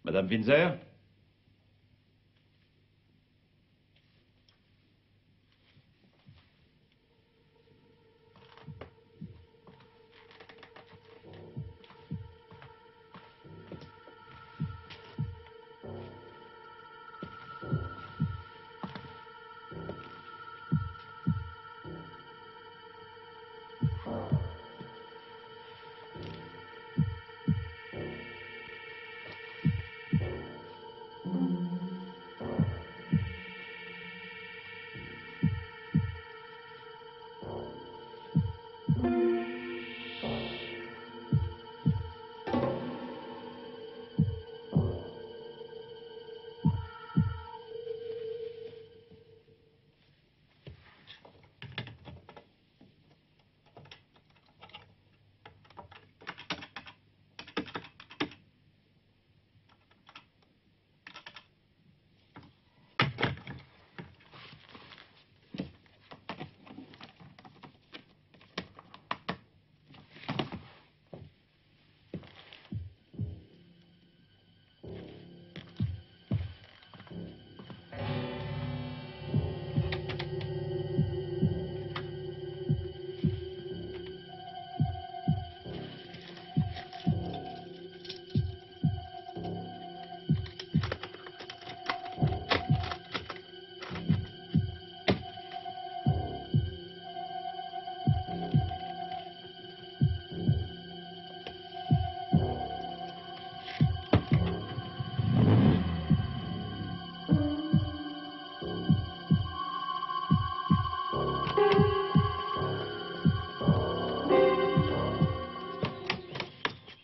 Madame Windsor?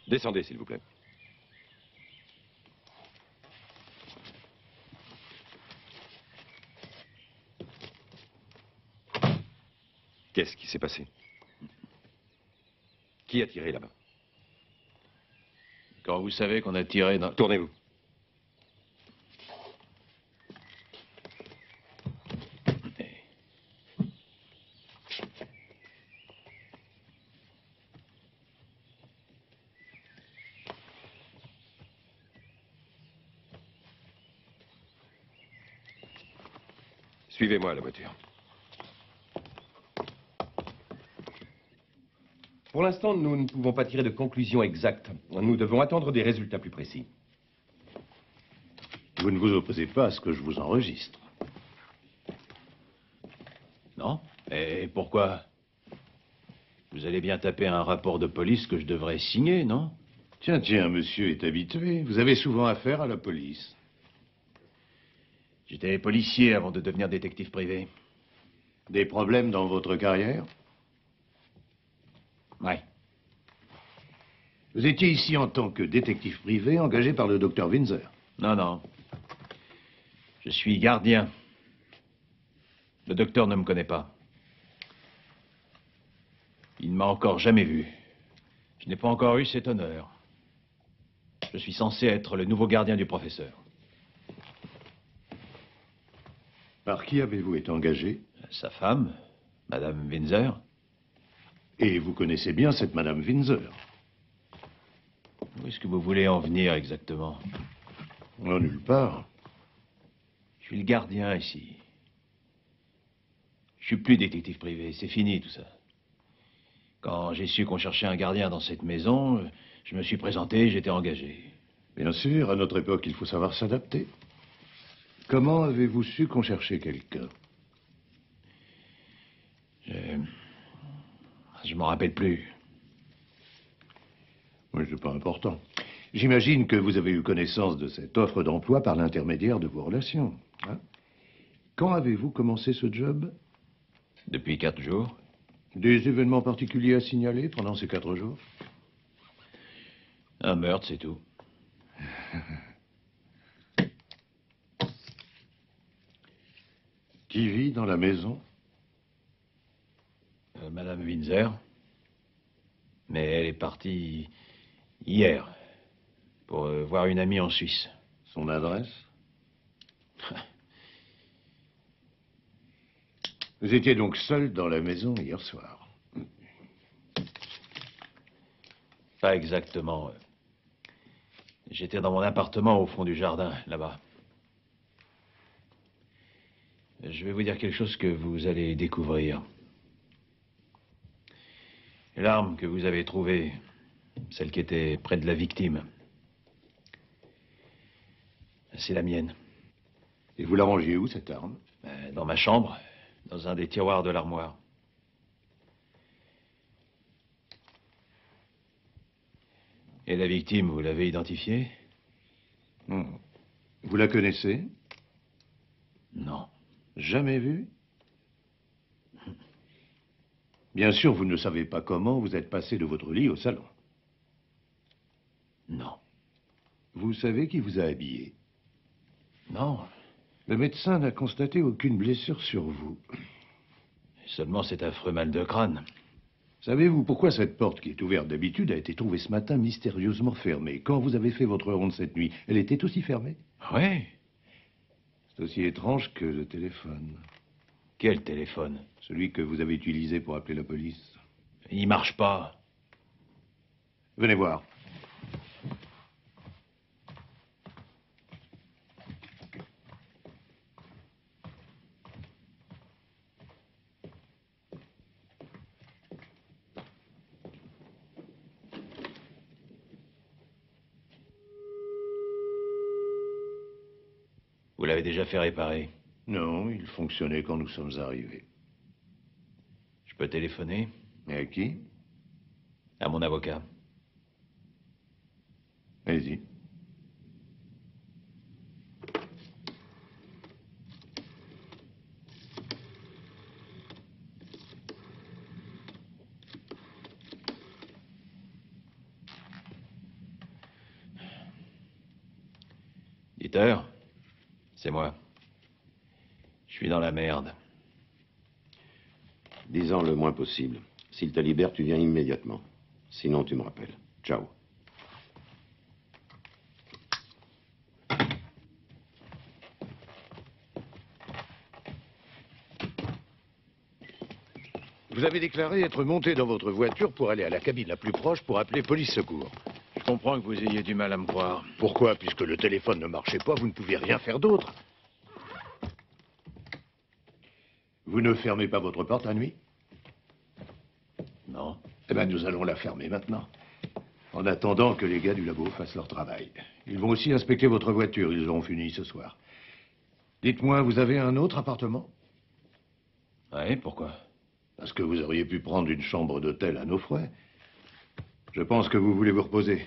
Descendez, s'il vous plaît. Qu'est-ce qui s'est passé? Qui a tiré là-bas? Quand vous savez qu'on a tiré dans... Tournez-vous. Suivez-moi à la voiture. Pour l'instant, nous ne pouvons pas tirer de conclusion exacte. Nous devons attendre des résultats plus précis. Vous ne vous opposez pas à ce que je vous enregistre? Non? Et pourquoi? Vous allez bien taper un rapport de police que je devrais signer, non? Tiens, tiens, monsieur est habitué. Vous avez souvent affaire à la police. J'étais policier avant de devenir détective privé. Des problèmes dans votre carrière? Ouais. Vous étiez ici en tant que détective privé engagé par le docteur Windsor. Non, non. Je suis gardien. Le docteur ne me connaît pas. Il ne m'a encore jamais vu. Je n'ai pas encore eu cet honneur. Je suis censé être le nouveau gardien du professeur. Par qui avez-vous été engagé? Sa femme, Madame Windsor. Et vous connaissez bien cette Madame Windsor? Où est-ce que vous voulez en venir exactement? Non, nulle part. Je suis le gardien ici. Je suis plus détective privé, c'est fini tout ça. Quand j'ai su qu'on cherchait un gardien dans cette maison, je me suis présenté, j'étais engagé. Bien sûr, à notre époque, il faut savoir s'adapter. Comment avez-vous su qu'on cherchait quelqu'un? Je m'en rappelle plus. Oui, c'est pas important. J'imagine que vous avez eu connaissance de cette offre d'emploi par l'intermédiaire de vos relations. Hein? Quand avez-vous commencé ce job? Depuis 4 jours. Des événements particuliers à signaler pendant ces 4 jours? Un meurtre, c'est tout. Qui vit dans la maison? Madame Windsor. Mais elle est partie hier pour voir une amie en Suisse. Son adresse? Vous étiez donc seul dans la maison hier soir? Pas exactement. J'étais dans mon appartement au fond du jardin, là-bas. Je vais vous dire quelque chose que vous allez découvrir. L'arme que vous avez trouvée, celle qui était près de la victime, c'est la mienne. Et vous la rangiez où, cette arme? Dans ma chambre, dans un des tiroirs de l'armoire. Et la victime, vous l'avez identifiée? Vous la connaissez? Non. Jamais vue? Bien sûr, vous ne savez pas comment vous êtes passé de votre lit au salon. Non. Vous savez qui vous a habillé? Non. Le médecin n'a constaté aucune blessure sur vous. Seulement cet affreux mal de crâne. Savez-vous pourquoi cette porte qui est ouverte d'habitude a été trouvée ce matin mystérieusement fermée? Quand vous avez fait votre ronde cette nuit, elle était aussi fermée? Oui. C'est aussi étrange que le téléphone. Quel téléphone? Celui que vous avez utilisé pour appeler la police. Il marche pas. Venez voir. Vous l'avez déjà fait réparer. Non, il fonctionnait quand nous sommes arrivés. Je peux téléphoner? Et à qui? À mon avocat. Allez-y. Dieter, c'est moi. Je suis dans la merde. Dis-en le moins possible. S'il te libère, tu viens immédiatement. Sinon, tu me rappelles. Ciao. Vous avez déclaré être monté dans votre voiture pour aller à la cabine la plus proche pour appeler police secours. Je comprends que vous ayez du mal à me croire. Pourquoi? Puisque le téléphone ne marchait pas, vous ne pouviez rien faire d'autre. Vous ne fermez pas votre porte la nuit? Non. Eh bien, nous allons la fermer maintenant. En attendant que les gars du labo fassent leur travail. Ils vont aussi inspecter votre voiture. Ils auront fini ce soir. Dites-moi, vous avez un autre appartement? Ouais, pourquoi? Parce que vous auriez pu prendre une chambre d'hôtel à nos frais. Je pense que vous voulez vous reposer.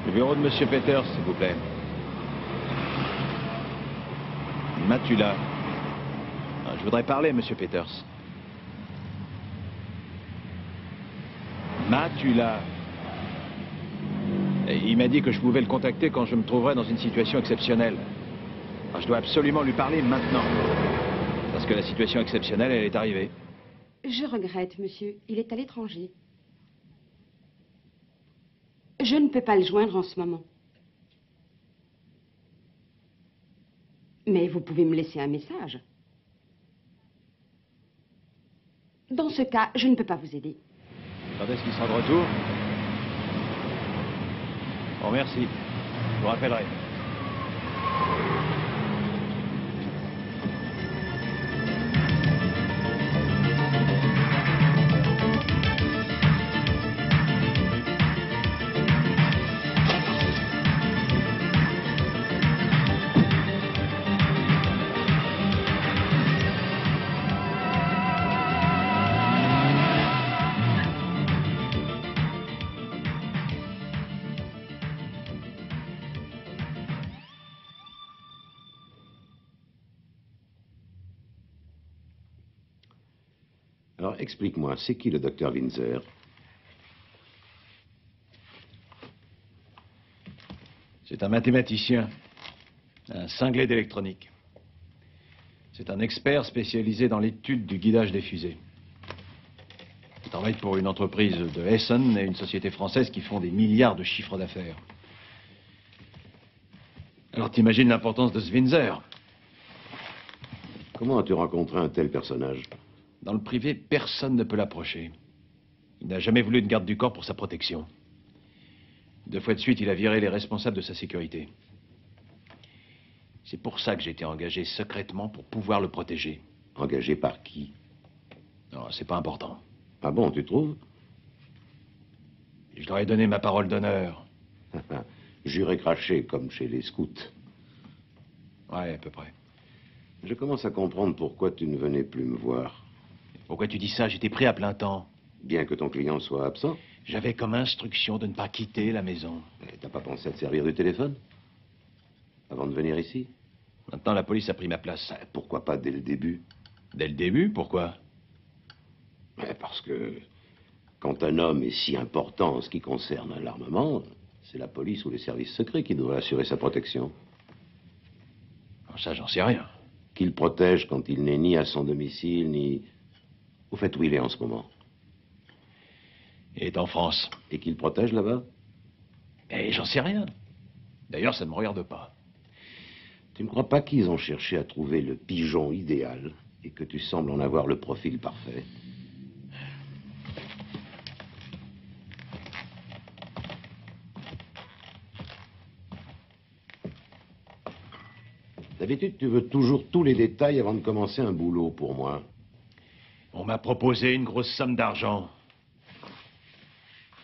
Le bureau de Monsieur Peters, s'il vous plaît. Matula. Ah, je voudrais parler à Monsieur Peters. Matula. Et il m'a dit que je pouvais le contacter quand je me trouverais dans une situation exceptionnelle. Ah, je dois absolument lui parler maintenant. Parce que la situation exceptionnelle, elle est arrivée. Je regrette, monsieur. Il est à l'étranger. Je ne peux pas le joindre en ce moment. Mais vous pouvez me laisser un message. Dans ce cas, je ne peux pas vous aider. Quand est-ce qu'il sera de retour? Bon, merci. Je vous rappellerai. Alors, explique-moi, c'est qui le docteur Windsor? C'est un mathématicien, un cinglé d'électronique. C'est un expert spécialisé dans l'étude du guidage des fusées. Il travaille pour une entreprise de Essen et une société française qui font des milliards de chiffres d'affaires. Alors t'imagines l'importance de ce Windsor. Comment as-tu rencontré un tel personnage? Dans le privé, personne ne peut l'approcher. Il n'a jamais voulu de garde du corps pour sa protection. 2 fois de suite, il a viré les responsables de sa sécurité. C'est pour ça que j'ai été engagé secrètement pour pouvoir le protéger. Engagé par qui? Non, c'est pas important. Ah bon, tu trouves? Je leur ai donné ma parole d'honneur. Juré craché, comme chez les scouts. Ouais, à peu près. Je commence à comprendre pourquoi tu ne venais plus me voir. Pourquoi tu dis ça? J'étais pris à plein temps. Bien que ton client soit absent. J'avais comme instruction de ne pas quitter la maison. T'as pas pensé à te servir du téléphone? Avant de venir ici? Maintenant, la police a pris ma place. Pourquoi pas dès le début? Dès le début, pourquoi? Parce que quand un homme est si important en ce qui concerne l'armement, c'est la police ou les services secrets qui devraient assurer sa protection. Ça, j'en sais rien. Qu'il protège quand il n'est ni à son domicile, ni... Au fait, où il est en ce moment? Il est en France. Et qu'il protège là-bas? Et j'en sais rien. D'ailleurs, ça ne me regarde pas. Tu ne crois pas qu'ils ont cherché à trouver le pigeon idéal et que tu sembles en avoir le profil parfait? D'habitude, tu veux toujours tous les détails avant de commencer un boulot pour moi. On m'a proposé une grosse somme d'argent.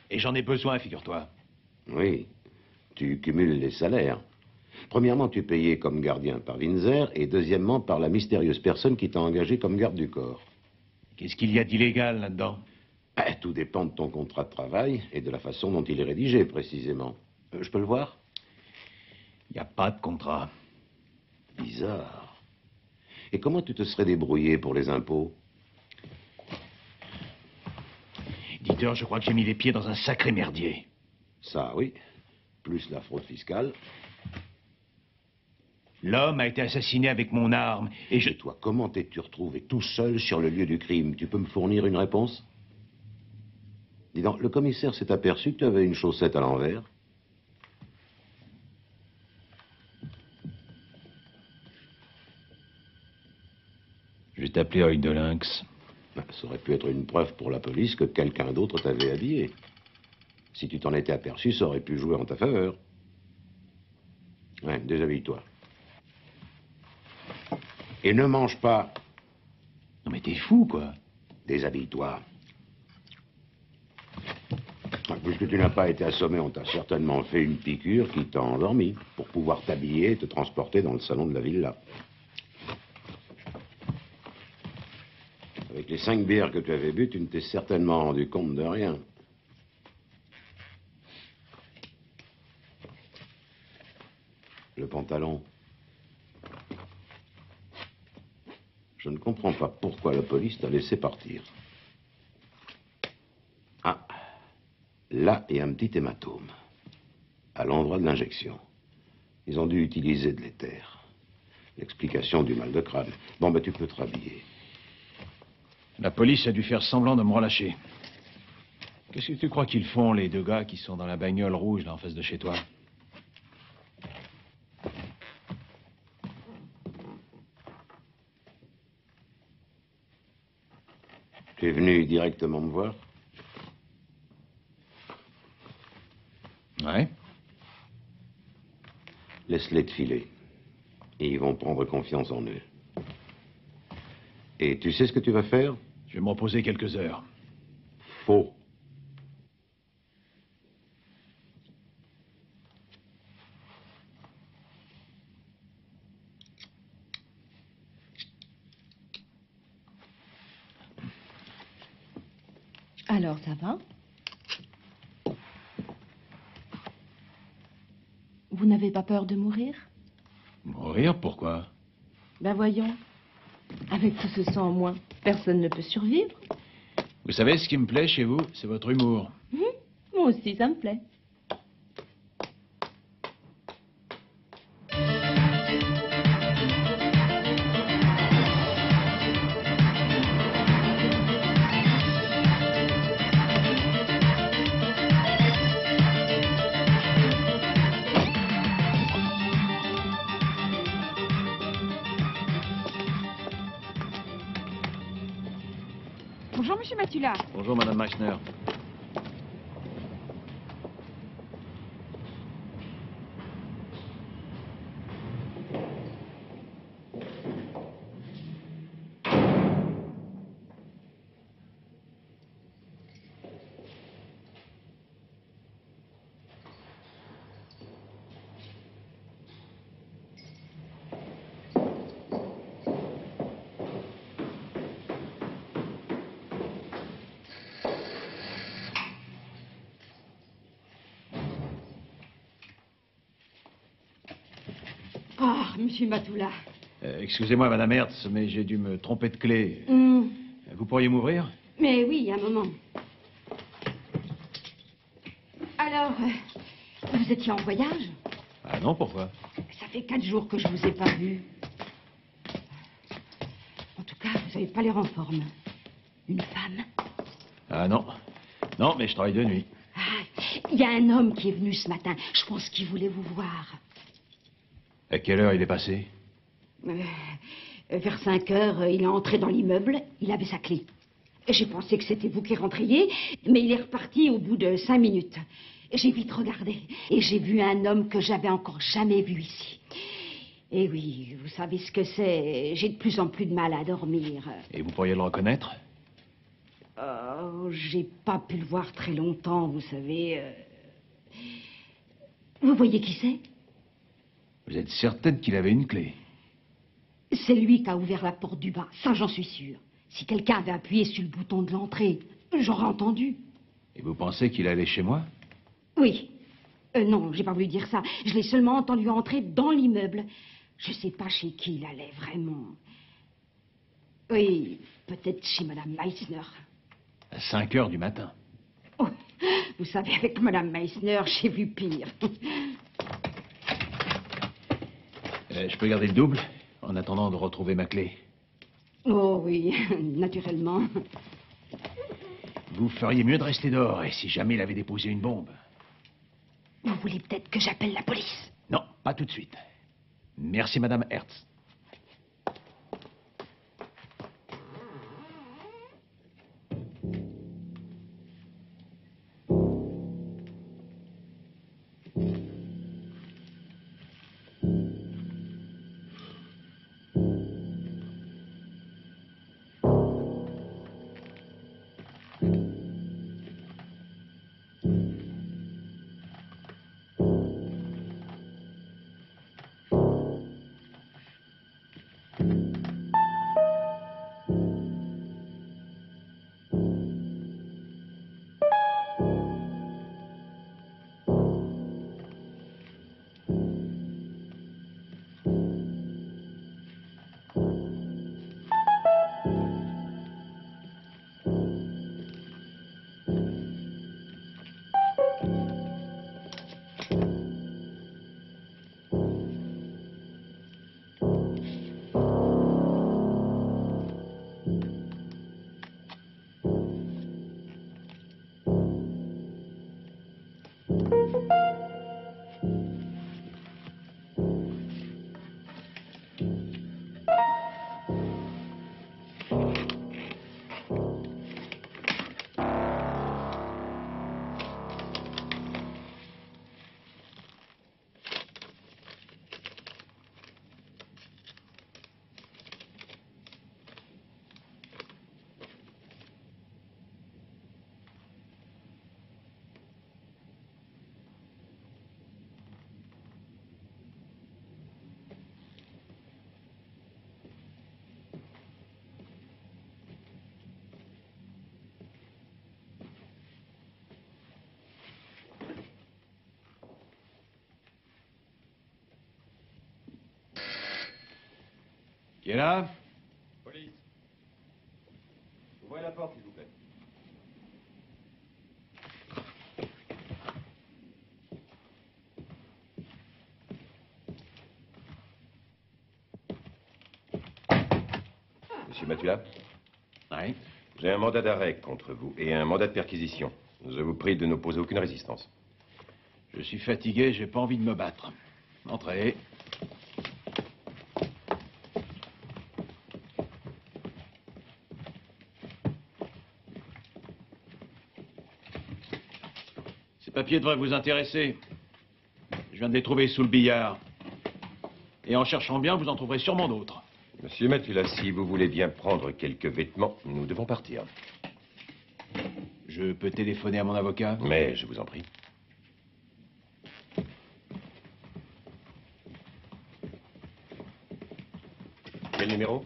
Et j'en ai besoin, figure-toi. Oui, tu cumules les salaires. Premièrement, tu es payé comme gardien par Windsor et deuxièmement par la mystérieuse personne qui t'a engagé comme garde du corps. Qu'est-ce qu'il y a d'illégal là-dedans? Tout dépend de ton contrat de travail et de la façon dont il est rédigé, précisément. Je peux le voir? Il n'y a pas de contrat. Bizarre. Et comment tu te serais débrouillé pour les impôts? Dieter, je crois que j'ai mis les pieds dans un sacré merdier. Ça, oui. Plus la fraude fiscale. L'homme a été assassiné avec mon arme et je... Et toi, comment t'es-tu retrouvé tout seul sur le lieu du crime? Tu peux me fournir une réponse? Dis donc, le commissaire s'est aperçu que tu avais une chaussette à l'envers. Je vais t'appeler œil de lynx. Ça aurait pu être une preuve pour la police que quelqu'un d'autre t'avait habillé. Si tu t'en étais aperçu, ça aurait pu jouer en ta faveur. Ouais, déshabille-toi. Et ne mange pas. Non mais t'es fou, quoi. Déshabille-toi. Puisque tu n'as pas été assommé, on t'a certainement fait une piqûre qui t'a endormi pour pouvoir t'habiller et te transporter dans le salon de la villa. Avec les 5 bières que tu avais bues, tu ne t'es certainement rendu compte de rien. Le pantalon. Je ne comprends pas pourquoi la police t'a laissé partir. Ah, là est un petit hématome, à l'endroit de l'injection. Ils ont dû utiliser de l'éther. L'explication du mal de crâne. Bon, ben tu peux te rhabiller. La police a dû faire semblant de me relâcher. Qu'est-ce que tu crois qu'ils font, les 2 gars qui sont dans la bagnole rouge, là, en face de chez toi? Tu es venu directement me voir? Ouais. Laisse-les te filer. Et ils vont prendre confiance en eux. Et tu sais ce que tu vas faire? Je vais me reposer quelques heures. Faux. Alors, ça va? Vous n'avez pas peur de mourir? Mourir, pourquoi? Ben voyons. Avec tout ce sang en moins, personne ne peut survivre. Vous savez, ce qui me plaît chez vous, c'est votre humour. Moi aussi, ça me plaît. Bonjour, monsieur Matula. Bonjour, Madame Meissner. Ah, monsieur Matula. Excusez-moi, Madame Hertz, mais j'ai dû me tromper de clé. Vous pourriez m'ouvrir? Mais oui, un moment. Alors, vous étiez en voyage? Ah non, pourquoi? Ça fait 4 jours que je vous ai pas vu. En tout cas, vous n'avez pas l'air en forme. Une femme? Ah non. Non, mais je travaille de nuit. Ah, il y a un homme qui est venu ce matin. Je pense qu'il voulait vous voir. À quelle heure il est passé? Vers 5 heures, il est entré dans l'immeuble. Il avait sa clé. J'ai pensé que c'était vous qui rentriez, mais il est reparti au bout de 5 minutes. J'ai vite regardé et j'ai vu un homme que j'avais encore jamais vu ici. Et oui, vous savez ce que c'est. J'ai de plus en plus de mal à dormir. Et vous pourriez le reconnaître? Oh, j'ai pas pu le voir très longtemps, vous savez. Vous voyez qui c'est? Vous êtes certaine qu'il avait une clé? C'est lui qui a ouvert la porte du bas, ça j'en suis sûre. Si quelqu'un avait appuyé sur le bouton de l'entrée, j'aurais entendu. Et vous pensez qu'il allait chez moi? Oui. Non, j'ai pas voulu dire ça. Je l'ai seulement entendu entrer dans l'immeuble. Je sais pas chez qui il allait vraiment. Oui, peut-être chez Madame Meissner. À 5 heures du matin. Oh, vous savez, avec Madame Meissner, j'ai vu pire. Je peux garder le double en attendant de retrouver ma clé. Oh oui, naturellement. Vous feriez mieux de rester dehors, et si jamais il avait déposé une bombe. Vous voulez peut-être que j'appelle la police? Non, pas tout de suite. Merci, Madame Hertz. Qui est là? Police. Ouvrez la porte, s'il vous plaît. Monsieur Matula, Oui. j'ai un mandat d'arrêt contre vous et un mandat de perquisition. Je vous prie de n'opposer aucune résistance. Je suis fatigué, j'ai pas envie de me battre. Entrez. Ces papiers devraient vous intéresser. Je viens de les trouver sous le billard. Et en cherchant bien, vous en trouverez sûrement d'autres. Monsieur Matula, si vous voulez bien prendre quelques vêtements, nous devons partir. Je peux téléphoner à mon avocat? Mais je vous en prie. Quel numéro?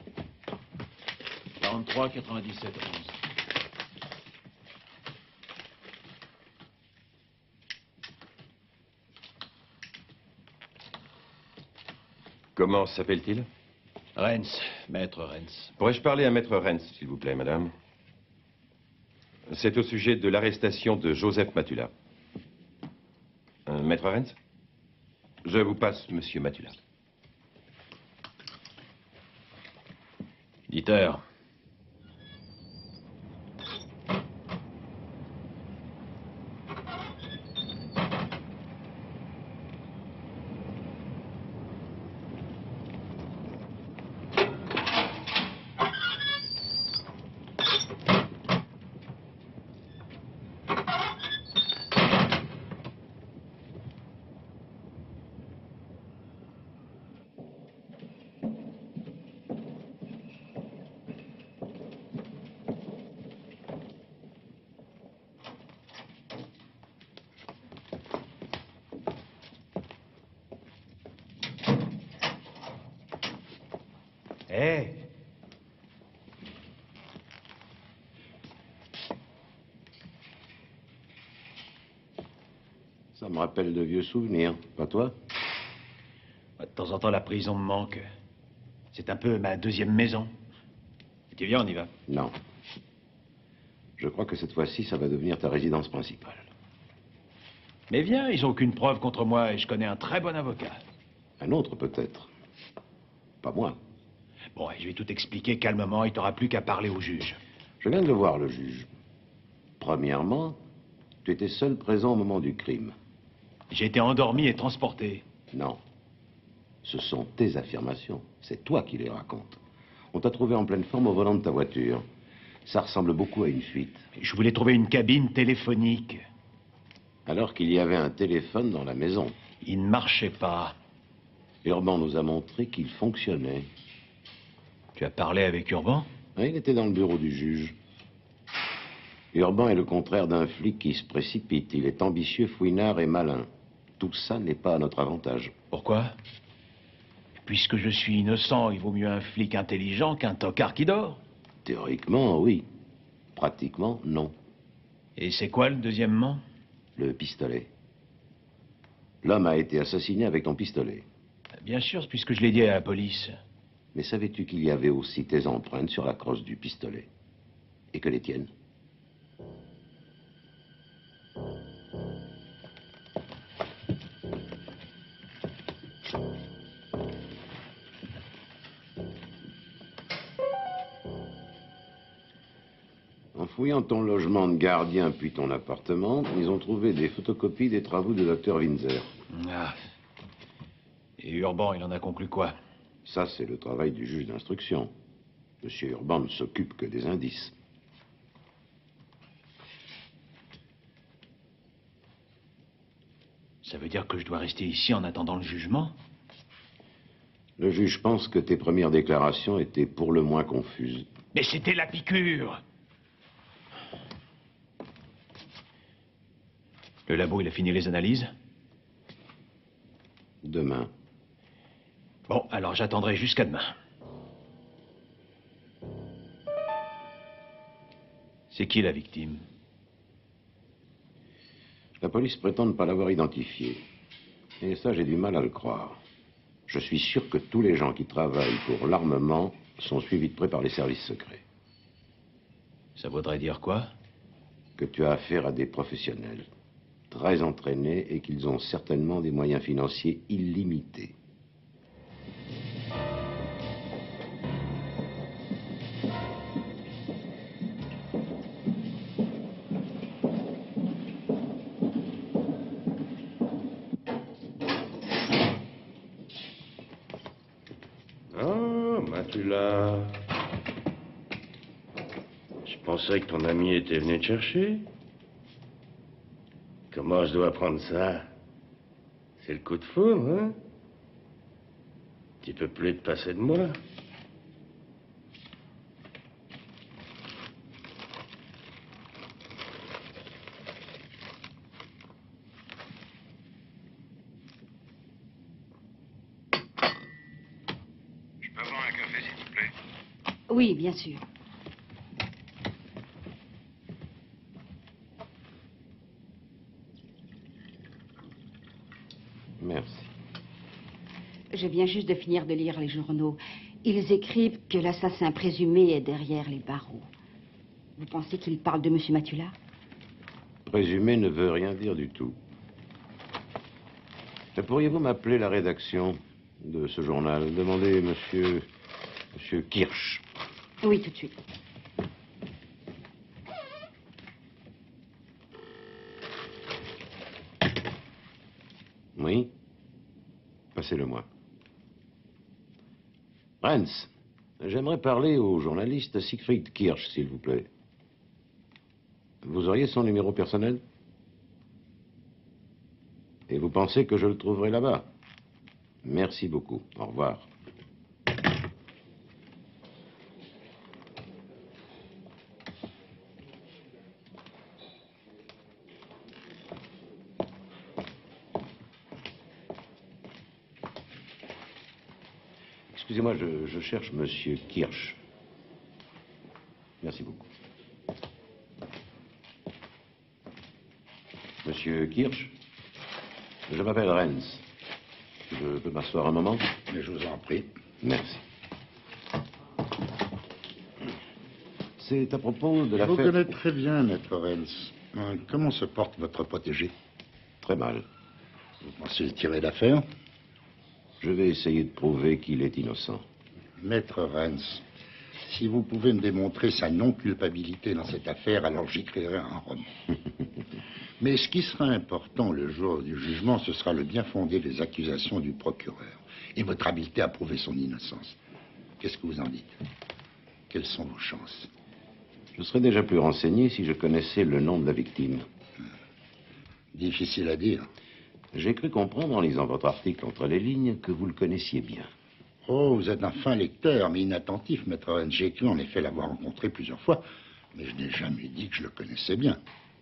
43 97 11. Comment s'appelle-t-il? Renz, maître Renz. Pourrais-je parler à maître Renz, s'il vous plaît, madame? C'est au sujet de l'arrestation de Joseph Matula. Maître Renz? Je vous passe monsieur Matula. Dieter. Hé! Ça me rappelle de vieux souvenirs, pas toi? De temps en temps, la prison me manque. C'est un peu ma deuxième maison. Et tu viens, on y va. Non. Je crois que cette fois-ci, ça va devenir ta résidence principale. Mais viens, ils n'ont aucune preuve contre moi et je connais un très bon avocat. Un autre, peut-être. Pas moi. Bon, et je vais tout expliquer calmement, il t'aura plus qu'à parler au juge. Je viens de le voir, le juge. Premièrement, tu étais seul présent au moment du crime. J'ai été endormi et transporté. Non. Ce sont tes affirmations. C'est toi qui les racontes. On t'a trouvé en pleine forme au volant de ta voiture. Ça ressemble beaucoup à une fuite. Je voulais trouver une cabine téléphonique. Alors qu'il y avait un téléphone dans la maison. Il ne marchait pas. Urban nous a montré qu'il fonctionnait. Tu as parlé avec Urban? Oui, il était dans le bureau du juge. Urban est le contraire d'un flic qui se précipite. Il est ambitieux, fouinard et malin. Tout ça n'est pas à notre avantage. Pourquoi? Puisque je suis innocent, il vaut mieux un flic intelligent qu'un tocard qui dort. Théoriquement, oui. Pratiquement, non. Et c'est quoi le deuxièmement? Le pistolet. L'homme a été assassiné avec ton pistolet. Bien sûr, puisque je l'ai dit à la police. Mais savais-tu qu'il y avait aussi tes empreintes sur la crosse du pistolet? Et que les tiennes? En fouillant ton logement de gardien puis ton appartement, ils ont trouvé des photocopies des travaux de Dr. Windsor. Ah. Et Urban, il en a conclu quoi? Ça, c'est le travail du juge d'instruction. Monsieur Urban ne s'occupe que des indices. Ça veut dire que je dois rester ici en attendant le jugement? Le juge pense que tes premières déclarations étaient pour le moins confuses. Mais c'était la piqûre! Le labo, il a fini les analyses? Demain. Bon, alors j'attendrai jusqu'à demain. C'est qui la victime? La police prétend ne pas l'avoir identifié. Et ça, j'ai du mal à le croire. Je suis sûr que tous les gens qui travaillent pour l'armement sont suivis de près par les services secrets. Ça voudrait dire quoi? Que tu as affaire à des professionnels très entraînés et qu'ils ont certainement des moyens financiers illimités. Matula. Je pensais que ton ami était venu te chercher. Comment je dois prendre ça? C'est le coup de foudre, hein? Tu peux plus te passer de moi. Je peux avoir un café, s'il vous plaît? Oui, bien sûr. Merci. Je viens juste de finir de lire les journaux. Ils écrivent que l'assassin présumé est derrière les barreaux. Vous pensez qu'il parle de M. Matula? Présumé ne veut rien dire du tout. Pourriez-vous m'appeler la rédaction de ce journal? Demandez monsieur Kirsch. Oui, tout de suite. Oui? Passez-le-moi. Renz, j'aimerais parler au journaliste Siegfried Kirsch, s'il vous plaît. Vous auriez son numéro personnel? Et vous pensez que je le trouverai là-bas? Merci beaucoup. Au revoir. Excusez-moi, je cherche Monsieur Kirsch. Merci beaucoup. Monsieur Kirsch, je m'appelle Renz. Je peux m'asseoir un moment? Mais je vous en prie. Merci. C'est à propos de Je vous l'affaire... connais très bien, maître Renz. Comment se porte votre protégé? Très mal. Vous pensez le tirer d'affaire? Je vais essayer de prouver qu'il est innocent. Maître Renz, si vous pouvez me démontrer sa non-culpabilité dans cette affaire, alors j'écrirai un roman. Mais ce qui sera important le jour du jugement, ce sera le bien fondé des accusations du procureur et votre habileté à prouver son innocence. Qu'est-ce que vous en dites? Quelles sont vos chances? Je serais déjà plus renseigné si je connaissais le nom de la victime. Difficile à dire. J'ai cru comprendre en lisant votre article entre les lignes que vous le connaissiez bien. Oh, vous êtes un fin lecteur, mais inattentif, maître Renz. J'ai cru en effet l'avoir rencontré plusieurs fois, mais je n'ai jamais dit que je le connaissais bien.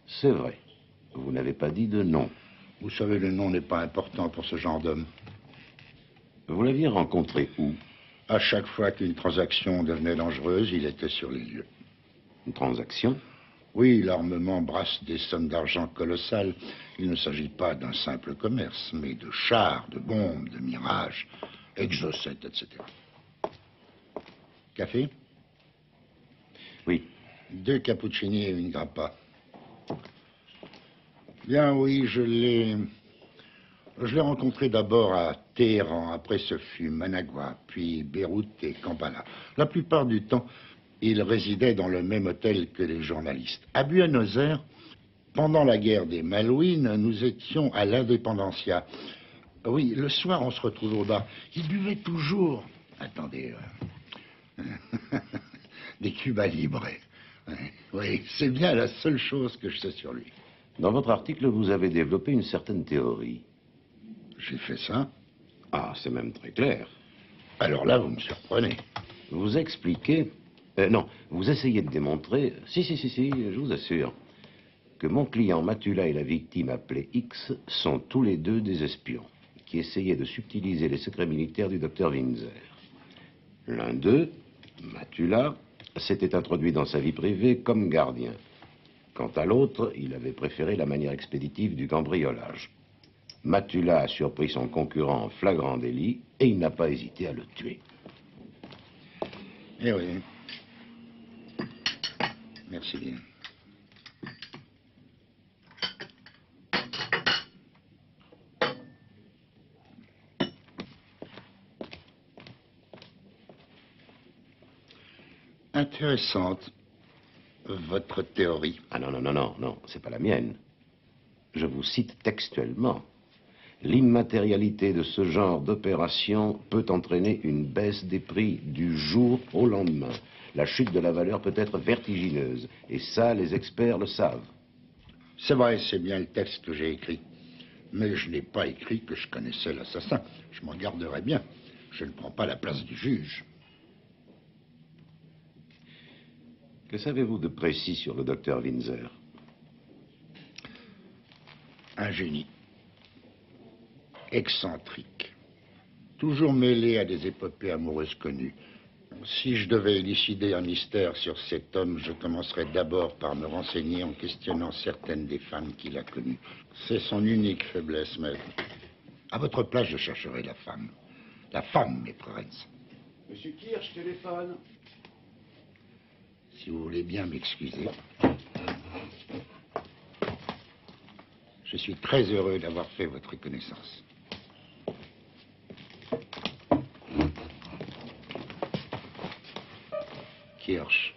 C'est vrai. Vous n'avez pas dit de nom. Vous savez, le nom n'est pas important pour ce genre d'homme. Vous l'aviez rencontré où? À chaque fois qu'une transaction devenait dangereuse, il était sur les lieux. Une transaction? Oui, l'armement brasse des sommes d'argent colossales. Il ne s'agit pas d'un simple commerce, mais de chars, de bombes, de mirages, exocet, etc. Café? Oui. 2 cappuccini et une grappa. Bien, oui, je l'ai rencontré d'abord à Téhéran, après ce fut Managua, puis Beyrouth et Kampala. La plupart du temps, il résidait dans le même hôtel que les journalistes. À Buenos Aires, pendant la guerre des Malouines, nous étions à l'Independencia. Oui, le soir, on se retrouvait au bar. Il buvait toujours, attendez, des Cuba Libre. Oui, c'est bien la seule chose que je sais sur lui. Dans votre article, vous avez développé une certaine théorie. J'ai fait ça? Ah, c'est même très clair. Alors là, vous me surprenez. Vous expliquez... non, vous essayez de démontrer... Si, je vous assure, que mon client Matula et la victime appelée X sont tous les deux des espions qui essayaient de subtiliser les secrets militaires du docteur Windsor. L'un d'eux, Matula, s'était introduit dans sa vie privée comme gardien. Quant à l'autre, il avait préféré la manière expéditive du cambriolage. Matula a surpris son concurrent en flagrant délit et il n'a pas hésité à le tuer. Eh oui. Merci bien. Intéressante, votre théorie. Ah non, c'est pas la mienne. Je vous cite textuellement. L'immatérialité de ce genre d'opération peut entraîner une baisse des prix du jour au lendemain. La chute de la valeur peut être vertigineuse, et ça, les experts le savent. C'est vrai, c'est bien le texte que j'ai écrit. Mais je n'ai pas écrit que je connaissais l'assassin. Je m'en garderai bien. Je ne prends pas la place du juge. Que savez-vous de précis sur le docteur Windsor? Un génie. Excentrique. Toujours mêlé à des épopées amoureuses connues. Si je devais élucider un mystère sur cet homme, je commencerais d'abord par me renseigner en questionnant certaines des femmes qu'il a connues. C'est son unique faiblesse, mais à votre place, je chercherai la femme. La femme, mes frères. Monsieur Kirsch, téléphone. Si vous voulez bien m'excuser. Je suis très heureux d'avoir fait votre connaissance. Kirsch.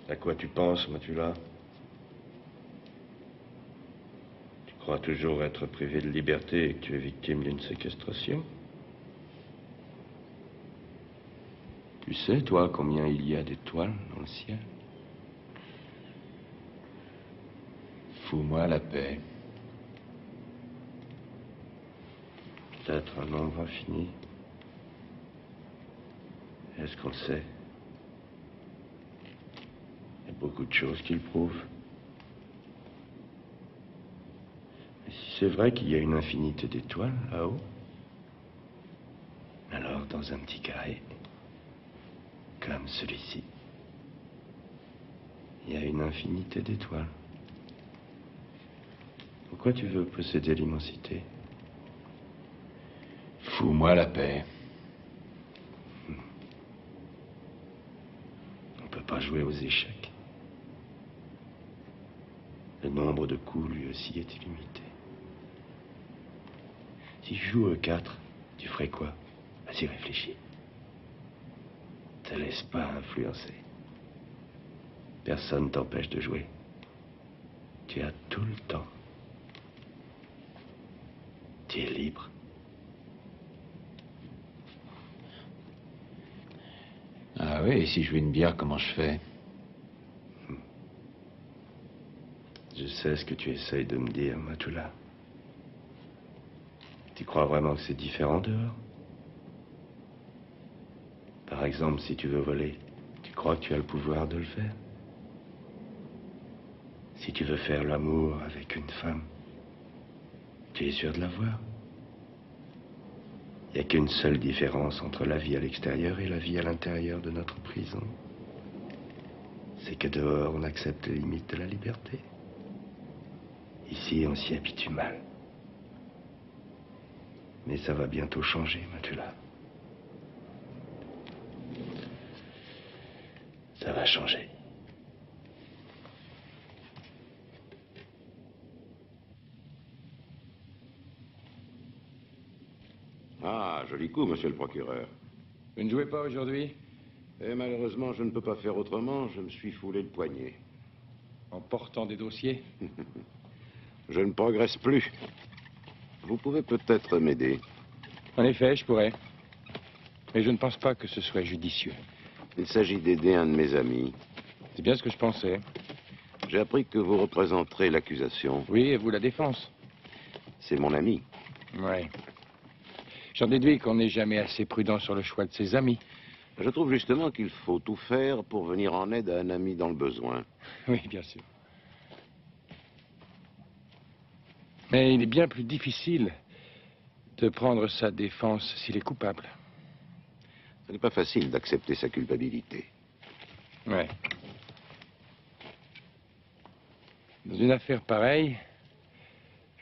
À quoi tu penses, Matula? Tu crois toujours être privé de liberté et que tu es victime d'une séquestration? Tu sais, toi, combien il y a d'étoiles dans le ciel? Fous-moi la paix. Peut-être un nombre infini. Est-ce qu'on le sait? Il y a beaucoup de choses qui le prouvent. Et si c'est vrai qu'il y a une infinité d'étoiles là-haut, alors dans un petit carré, comme celui-ci, il y a une infinité d'étoiles. Pourquoi tu veux posséder l'immensité? Fous-moi la paix. On ne peut pas jouer aux échecs. Le nombre de coups, lui aussi, est illimité. Si je joue E4, tu ferais quoi? Vas-y, réfléchis. Te laisse pas influencer. Personne t'empêche de jouer. Tu as tout le temps. Tu es libre. Ah oui, et si je veux une bière, comment je fais? Je sais ce que tu essayes de me dire, Matula. Tu crois vraiment que c'est différent dehors? Par exemple, si tu veux voler, tu crois que tu as le pouvoir de le faire? Si tu veux faire l'amour avec une femme, tu es sûr de l'avoir? Il n'y a qu'une seule différence entre la vie à l'extérieur et la vie à l'intérieur de notre prison. C'est que dehors, on accepte les limites de la liberté. Ici, on s'y habitue mal. Mais ça va bientôt changer, Matula. Ça va changer. Ah, joli coup, monsieur le procureur. Vous ne jouez pas aujourd'hui? Et malheureusement, je ne peux pas faire autrement. Je me suis foulé le poignet. En portant des dossiers? Je ne progresse plus. Vous pouvez peut-être m'aider. En effet, je pourrais. Mais je ne pense pas que ce soit judicieux. Il s'agit d'aider un de mes amis. C'est bien ce que je pensais. J'ai appris que vous représenterez l'accusation. Oui, et vous la défense. C'est mon ami. Oui. J'en déduis qu'on n'est jamais assez prudent sur le choix de ses amis. Je trouve justement qu'il faut tout faire pour venir en aide à un ami dans le besoin. Oui, bien sûr. Mais il est bien plus difficile de prendre sa défense s'il est coupable. Ce n'est pas facile d'accepter sa culpabilité. Oui. Dans une affaire pareille,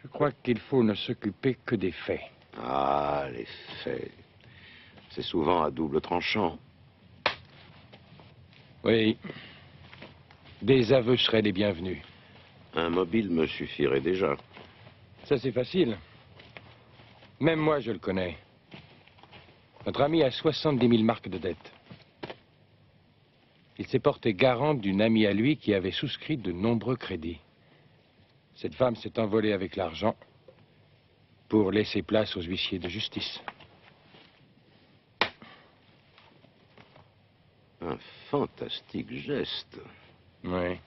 je crois qu'il faut ne s'occuper que des faits. Ah, les faits. C'est souvent à double tranchant. Oui. Des aveux seraient les bienvenus. Un mobile me suffirait déjà. Ça, c'est facile. Même moi, je le connais. Notre ami a 70 000 marques de dette. Il s'est porté garant d'une amie à lui qui avait souscrit de nombreux crédits. Cette femme s'est envolée avec l'argent pour laisser place aux huissiers de justice. Un fantastique geste. Oui.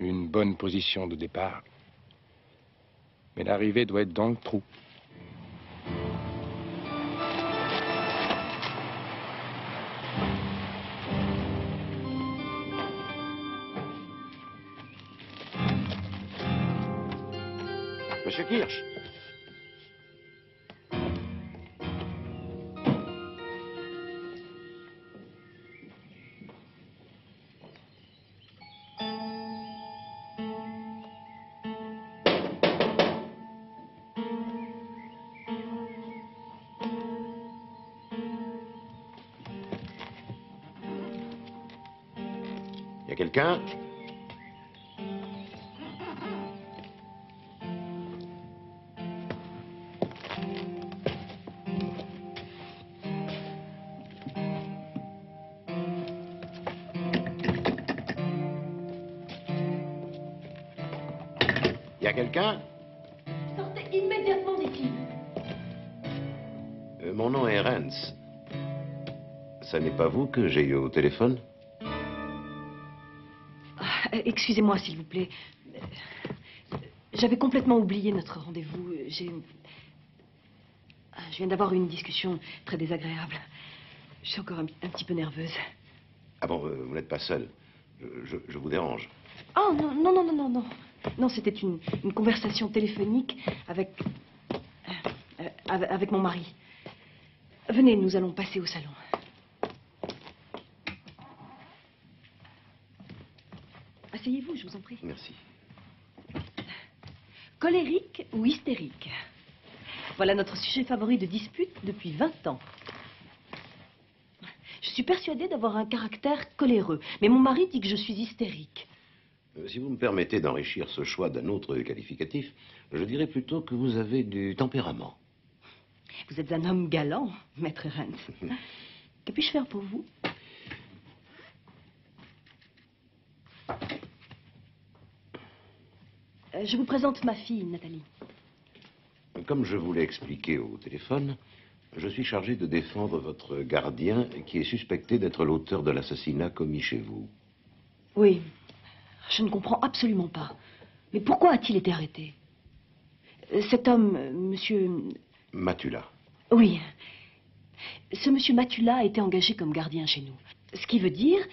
Une bonne position de départ. Mais l'arrivée doit être dans le trou. Monsieur Kirsch. Y a quelqu'un? Y a quelqu'un? Sortez immédiatement d'ici. Mon nom est Rance. Ça n'est pas vous que j'ai eu au téléphone? Excusez-moi, s'il vous plaît. J'avais complètement oublié notre rendez-vous. Je viens d'avoir une discussion très désagréable. Je suis encore un petit peu nerveuse. Ah bon, vous n'êtes pas seul. Je vous dérange. Oh, non, non, non, non, non, non. Non, c'était une conversation téléphonique avec mon mari. Venez, nous allons passer au salon. Asseyez-vous, je vous en prie. Merci. Colérique ou hystérique? Voilà notre sujet favori de dispute depuis 20 ans. Je suis persuadée d'avoir un caractère coléreux, mais mon mari dit que je suis hystérique. Si vous me permettez d'enrichir ce choix d'un autre qualificatif, je dirais plutôt que vous avez du tempérament. Vous êtes un homme galant, maître Rance. Que puis-je faire pour vous? Je vous présente ma fille, Nathalie. Comme je vous l'ai expliqué au téléphone, je suis chargé de défendre votre gardien qui est suspecté d'être l'auteur de l'assassinat commis chez vous. Oui, je ne comprends absolument pas. Mais pourquoi a-t-il été arrêté? Cet homme, monsieur... Matula. Oui. Ce monsieur Matula a été engagé comme gardien chez nous. Ce qui veut dire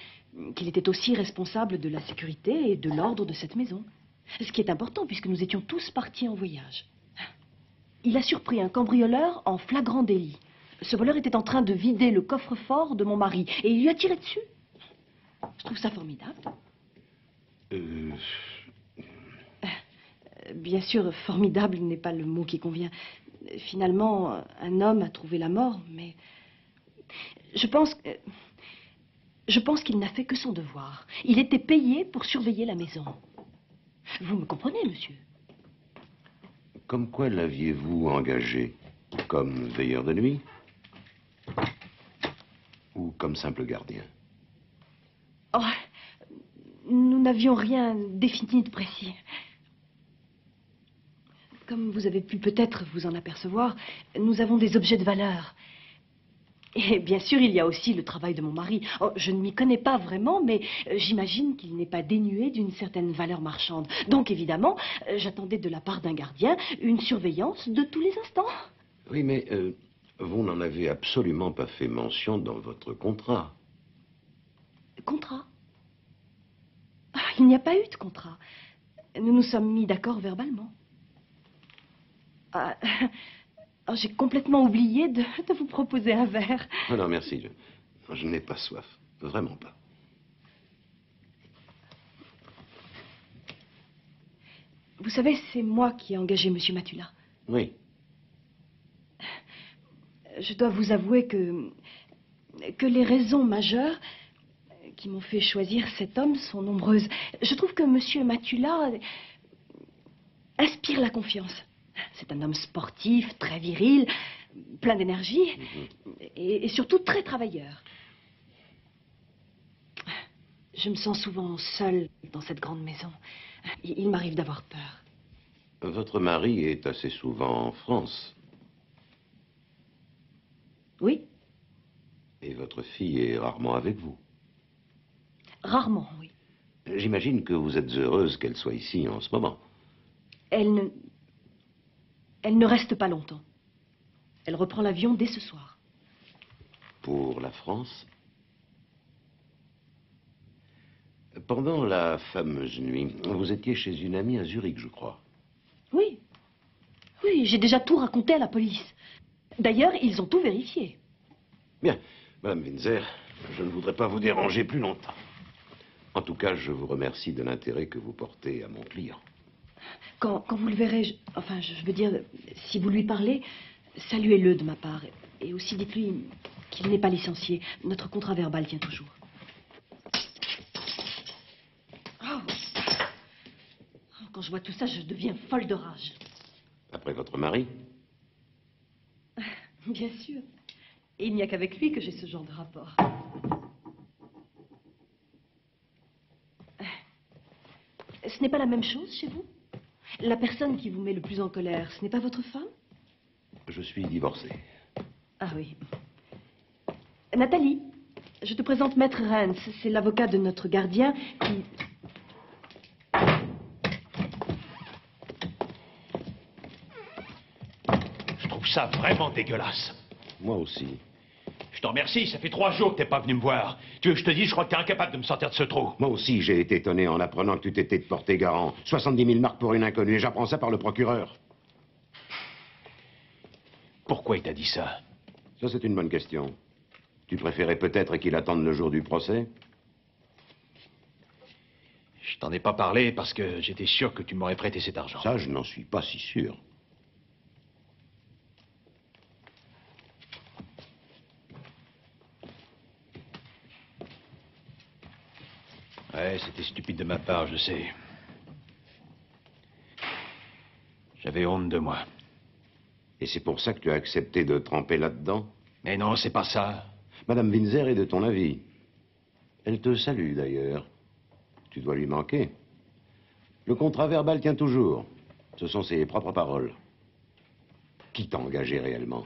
qu'il était aussi responsable de la sécurité et de l'ordre de cette maison. Ce qui est important puisque nous étions tous partis en voyage. Il a surpris un cambrioleur en flagrant délit. Ce voleur était en train de vider le coffre-fort de mon mari et il lui a tiré dessus. Je trouve ça formidable. Bien sûr, formidable n'est pas le mot qui convient. Finalement, un homme a trouvé la mort, mais je pense qu'il n'a fait que son devoir. Il était payé pour surveiller la maison. Vous me comprenez, monsieur? Comme quoi l'aviez-vous engagé? Comme veilleur de nuit? Ou comme simple gardien? Oh, nous n'avions rien défini de précis. Comme vous avez pu peut-être vous en apercevoir, nous avons des objets de valeur. Et bien sûr, il y a aussi le travail de mon mari. Oh, je ne m'y connais pas vraiment, mais j'imagine qu'il n'est pas dénué d'une certaine valeur marchande. Donc, évidemment, j'attendais de la part d'un gardien une surveillance de tous les instants. Oui, mais vous n'en avez absolument pas fait mention dans votre contrat. Contrat? Ah, il n'y a pas eu de contrat. Nous nous sommes mis d'accord verbalement. Ah, j'ai complètement oublié de vous proposer un verre. Oh non, merci. Je n'ai pas soif. Vraiment pas. Vous savez, c'est moi qui ai engagé M. Matula. Oui. Je dois vous avouer que les raisons majeures qui m'ont fait choisir cet homme sont nombreuses. Je trouve que Monsieur Matula inspire la confiance. C'est un homme sportif, très viril, plein d'énergie et surtout très travailleur. Je me sens souvent seule dans cette grande maison. Il m'arrive d'avoir peur. Votre mari est assez souvent en France. Oui. Et votre fille est rarement avec vous. Rarement, oui. J'imagine que vous êtes heureuse qu'elle soit ici en ce moment. Elle ne reste pas longtemps. Elle reprend l'avion dès ce soir. Pour la France? Pendant la fameuse nuit, vous étiez chez une amie à Zurich, je crois. Oui. Oui, j'ai déjà tout raconté à la police. D'ailleurs, ils ont tout vérifié. Bien. Madame Windsor, je ne voudrais pas vous déranger plus longtemps. En tout cas, je vous remercie de l'intérêt que vous portez à mon client. Quand vous le verrez, je veux dire, si vous lui parlez, saluez-le de ma part. Et aussi dites-lui qu'il n'est pas licencié. Notre contrat verbal tient toujours. Quand je vois tout ça, je deviens folle de rage. Après votre mari? Bien sûr. Et il n'y a qu'avec lui que j'ai ce genre de rapport. Ce n'est pas la même chose chez vous? La personne qui vous met le plus en colère, ce n'est pas votre femme? Je suis divorcé. Ah oui. Nathalie, je te présente Maître Rennes. C'est l'avocat de notre gardien qui... Je trouve ça vraiment dégueulasse. Moi aussi. Je te remercie, ça fait 3 jours que t'es pas venu me voir. Tu veux que je te dise, je crois que t'es incapable de me sortir de ce trou. Moi aussi, j'ai été étonné en apprenant que tu t'étais porté garant. 70 000 marques pour une inconnue, et j'apprends ça par le procureur. Pourquoi il t'a dit ça? Ça, c'est une bonne question. Tu préférais peut-être qu'il attende le jour du procès? Je t'en ai pas parlé parce que j'étais sûr que tu m'aurais prêté cet argent. Ça, je n'en suis pas si sûr. Ouais, c'était stupide de ma part, je sais. J'avais honte de moi. Et c'est pour ça que tu as accepté de tremper là-dedans? Mais non, c'est pas ça. Madame Windsor est de ton avis. Elle te salue, d'ailleurs. Tu dois lui manquer. Le contrat verbal tient toujours. Ce sont ses propres paroles. Qui t'a engagé réellement?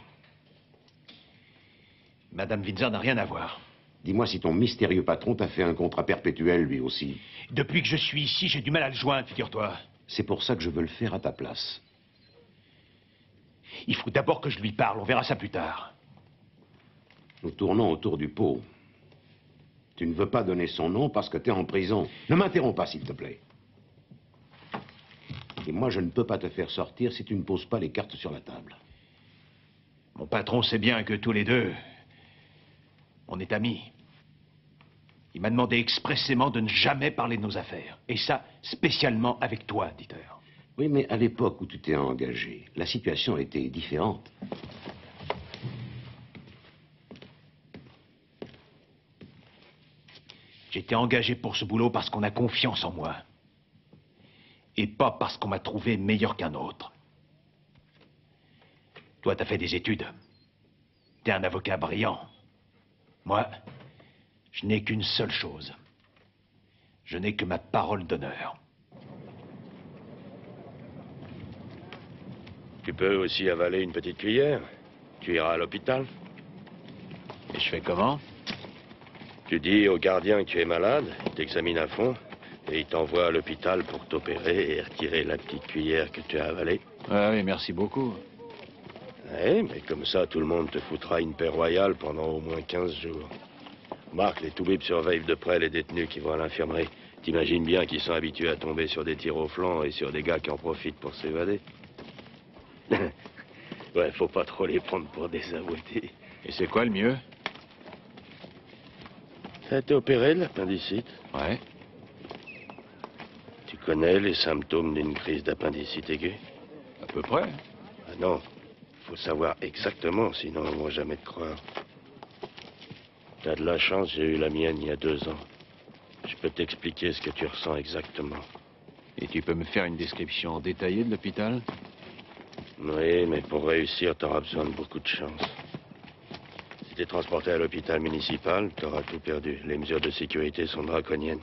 Madame Windsor n'a rien à voir. Dis-moi si ton mystérieux patron t'a fait un contrat perpétuel, lui aussi. Depuis que je suis ici, j'ai du mal à le joindre, figure-toi. C'est pour ça que je veux le faire à ta place. Il faut d'abord que je lui parle, on verra ça plus tard. Nous tournons autour du pot. Tu ne veux pas donner son nom parce que t'es en prison. Ne m'interromps pas, s'il te plaît. Et moi, je ne peux pas te faire sortir si tu ne poses pas les cartes sur la table. Mon patron sait bien que tous les deux, on est amis. Il m'a demandé expressément de ne jamais parler de nos affaires. Et ça, spécialement avec toi, Dieter. Oui, mais à l'époque où tu t'es engagé, la situation était différente. J'étais engagé pour ce boulot parce qu'on a confiance en moi. Et pas parce qu'on m'a trouvé meilleur qu'un autre. Toi, t'as fait des études. T'es un avocat brillant. Moi, je n'ai qu'une seule chose. Je n'ai que ma parole d'honneur. Tu peux aussi avaler une petite cuillère. Tu iras à l'hôpital. Et je fais comment? Tu dis au gardien que tu es malade, il t'examine à fond, et il t'envoie à l'hôpital pour t'opérer et retirer la petite cuillère que tu as avalée. Ah oui, merci beaucoup. Oui, mais comme ça, tout le monde te foutra une paix royale pendant au moins 15 jours. Marc, les toubibs surveillent de près les détenus qui vont à l'infirmerie. T'imagines bien qu'ils sont habitués à tomber sur des tirs au flanc et sur des gars qui en profitent pour s'évader. Ouais, faut pas trop les prendre pour des abrutis. Et c'est quoi le mieux? Ça a été opéré de l'appendicite. Ouais. Tu connais les symptômes d'une crise d'appendicite aiguë? À peu près. Ah non, faut savoir exactement, sinon on ne va jamais te croire. T'as de la chance, j'ai eu la mienne il y a 2 ans. je peux t'expliquer ce que tu ressens exactement. Et tu peux me faire une description détaillée de l'hôpital? Oui, mais pour réussir, t'auras besoin de beaucoup de chance. Si t'es transporté à l'hôpital municipal, t'auras tout perdu. Les mesures de sécurité sont draconiennes.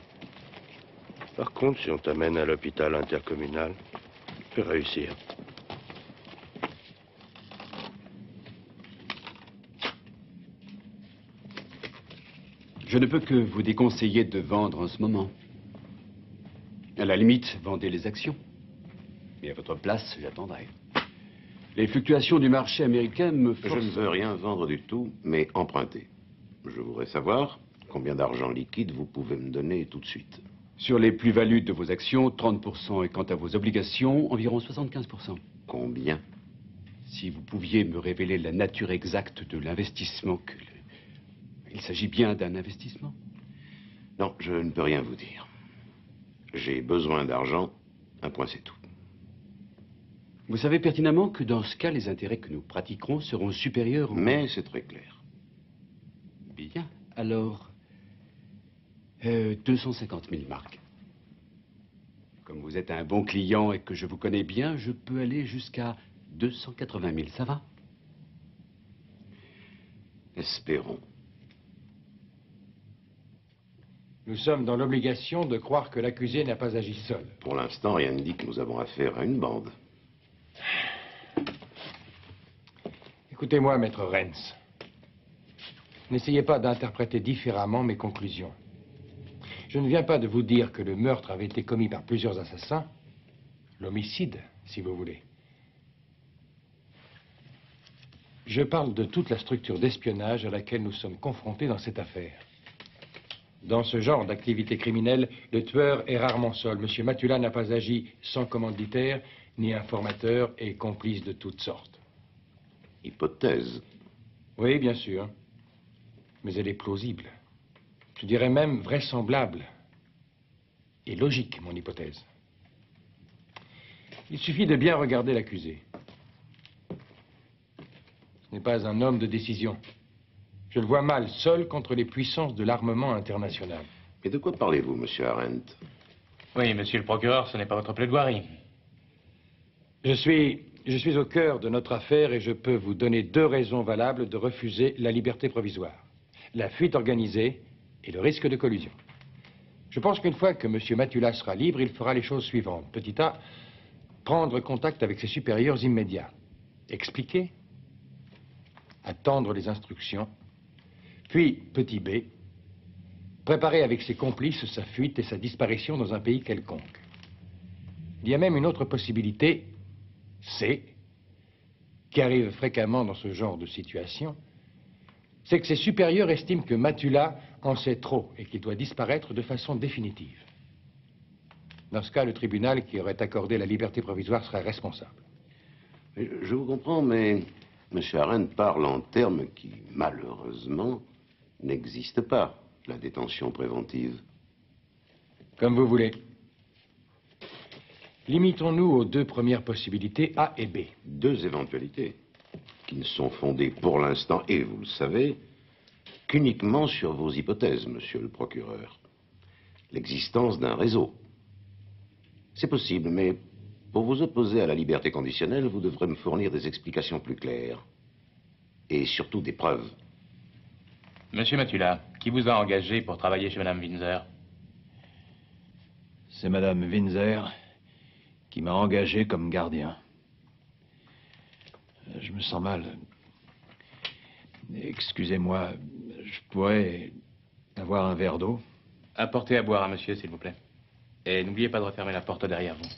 Par contre, si on t'amène à l'hôpital intercommunal, tu peux réussir. Je ne peux que vous déconseiller de vendre en ce moment. À la limite, vendez les actions. Mais à votre place, j'attendrai. Les fluctuations du marché américain me forcent... Je ne veux rien vendre du tout, mais emprunter. Je voudrais savoir combien d'argent liquide vous pouvez me donner tout de suite. Sur les plus-values de vos actions, 30%, et quant à vos obligations, environ 75%. Combien? Si vous pouviez me révéler la nature exacte de l'investissement que... Il s'agit bien d'un investissement? Non, je ne peux rien vous dire. J'ai besoin d'argent, un point c'est tout. Vous savez pertinemment que dans ce cas, les intérêts que nous pratiquerons seront supérieurs... Mais c'est très clair. Bien, alors... 250 000 marks. Comme vous êtes un bon client et que je vous connais bien, je peux aller jusqu'à 280 000, ça va? Espérons. Nous sommes dans l'obligation de croire que l'accusé n'a pas agi seul. Pour l'instant, rien ne dit que nous avons affaire à une bande. Écoutez-moi, maître Renz. N'essayez pas d'interpréter différemment mes conclusions. Je ne viens pas de vous dire que le meurtre avait été commis par plusieurs assassins. L'homicide, si vous voulez. Je parle de toute la structure d'espionnage à laquelle nous sommes confrontés dans cette affaire. Dans ce genre d'activité criminelle, le tueur est rarement seul. Monsieur Matula n'a pas agi sans commanditaire, ni informateur et complice de toutes sortes. Hypothèse. Oui, bien sûr. Mais elle est plausible. Je dirais même vraisemblable. Et logique, mon hypothèse. Il suffit de bien regarder l'accusé. Ce n'est pas un homme de décision. Je le vois mal, seul contre les puissances de l'armement international. Mais de quoi parlez-vous, monsieur Arendt? Oui, monsieur le procureur, ce n'est pas votre plaidoirie. Je suis au cœur de notre affaire et je peux vous donner 2 raisons valables de refuser la liberté provisoire. La fuite organisée et le risque de collusion. Je pense qu'une fois que M. Matula sera libre, il fera les choses suivantes. Petit A, prendre contact avec ses supérieurs immédiats. Expliquer. Attendre les instructions. Puis, petit B, préparer avec ses complices sa fuite et sa disparition dans un pays quelconque. Il y a même une autre possibilité, C, qui arrive fréquemment dans ce genre de situation, c'est que ses supérieurs estiment que Matula en sait trop et qu'il doit disparaître de façon définitive. Dans ce cas, le tribunal qui aurait accordé la liberté provisoire serait responsable. Je vous comprends, mais M. Arendt parle en termes qui, malheureusement, n'existent pas, la détention préventive. Comme vous voulez. Limitons-nous aux 2 premières possibilités, A et B. 2 éventualités qui ne sont fondées pour l'instant, et vous le savez, qu'uniquement sur vos hypothèses, monsieur le procureur. L'existence d'un réseau. C'est possible, mais pour vous opposer à la liberté conditionnelle, vous devrez me fournir des explications plus claires. Et surtout des preuves. Monsieur Matula, qui vous a engagé pour travailler chez Madame Windsor? C'est Madame Windsor qui m'a engagé comme gardien. Je me sens mal. Excusez-moi, je pourrais avoir un verre d'eau? Apportez à boire à monsieur, s'il vous plaît. Et n'oubliez pas de refermer la porte derrière vous.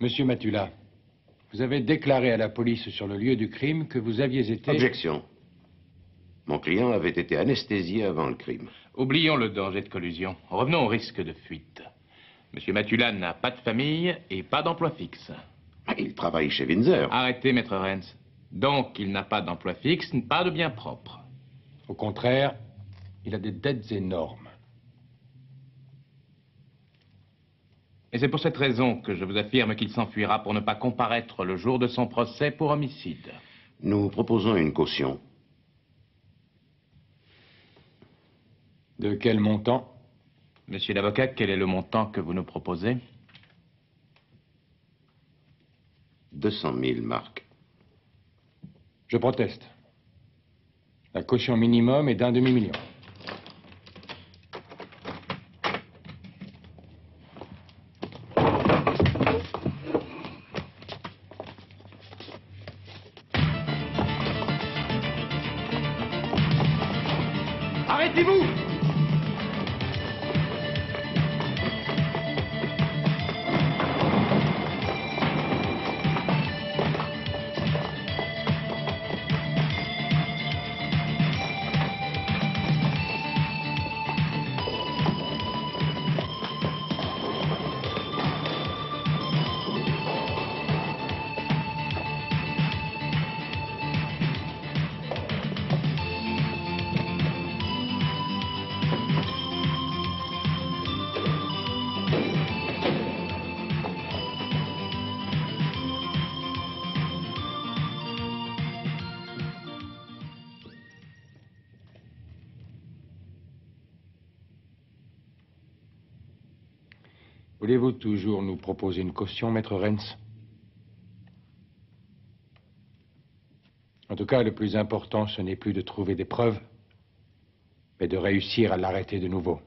Monsieur Matula, vous avez déclaré à la police sur le lieu du crime que vous aviez été... Objection. Mon client avait été anesthésié avant le crime. Oublions le danger de collusion. Revenons au risque de fuite. Monsieur Matula n'a pas de famille et pas d'emploi fixe. Il travaille chez Windsor. Arrêtez, maître Renz. Donc, il n'a pas d'emploi fixe, pas de biens propres. Au contraire, il a des dettes énormes. Et c'est pour cette raison que je vous affirme qu'il s'enfuira pour ne pas comparaître le jour de son procès pour homicide. Nous proposons une caution. De quel montant? Monsieur l'avocat, quel est le montant que vous nous proposez? 200 000 marks. Je proteste. La caution minimum est d'1 demi-million. Arrêtez-vous! Voulez-vous toujours nous proposer une caution, maître Renz? En tout cas, le plus important, ce n'est plus de trouver des preuves, mais de réussir à l'arrêter de nouveau.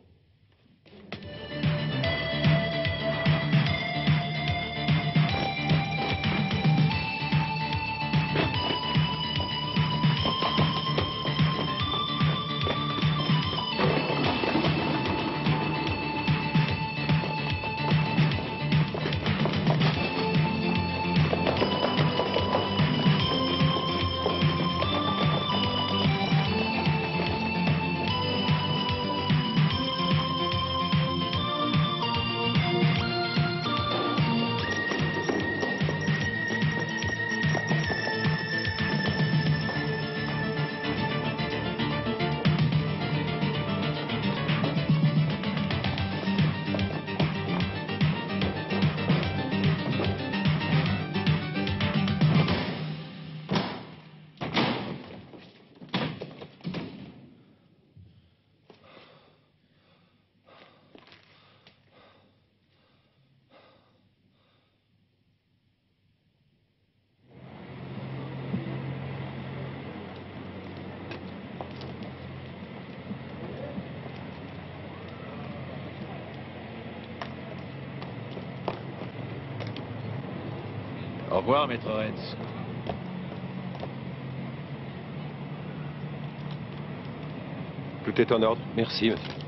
Au revoir, maître Renz. Tout est en ordre. Merci, monsieur.